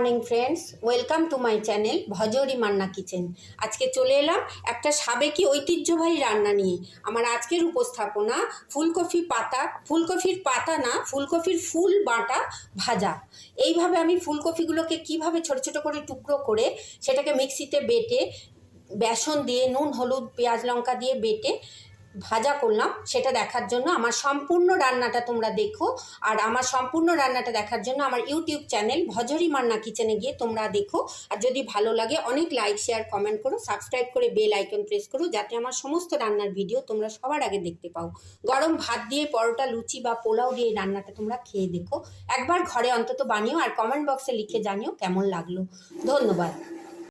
Morning friends, welcome to my channel Bhajri Manna kitchen. আজকে চলে এলাম একটা সাবেকি ঐতিহ্যবাহী রান্না নিয়ে। আমার আজকের উপস্থাপনা ফুলকপির পাতা না, ফুলকপির ফুল বাটা ভাজা। এইভাবে আমি ফুলকপিগুলোকে কিভাবে ছোট ছোট করে টুকরো করে সেটাকে মিক্সিতে বেটে বেসন দিয়ে নুন হলুদ পেঁয়াজ লঙ্কা দিয়ে বেটে ভাজা করলাম, সেটা দেখার জন্য আমার সম্পূর্ণ রান্নাটা তোমরা দেখো। আর আমার সম্পূর্ণ রান্নাটা দেখার জন্য আমার ইউটিউব চ্যানেল ভজরি মান্না কিচেনে গিয়ে তোমরা দেখো। আর যদি ভালো লাগে অনেক লাইক শেয়ার কমেন্ট করো, সাবস্ক্রাইব করে বেল আইকন প্রেস করো, যাতে আমার সমস্ত রান্নার ভিডিও তোমরা সবার আগে দেখতে পাও। গরম ভাত দিয়ে, পরোটা, লুচি বা পোলাও দিয়ে এই রান্নাটা তোমরা খেয়ে দেখো। একবার ঘরে অন্তত বানিও আর কমেন্ট বক্সে লিখে জানিও কেমন লাগলো। ধন্যবাদ।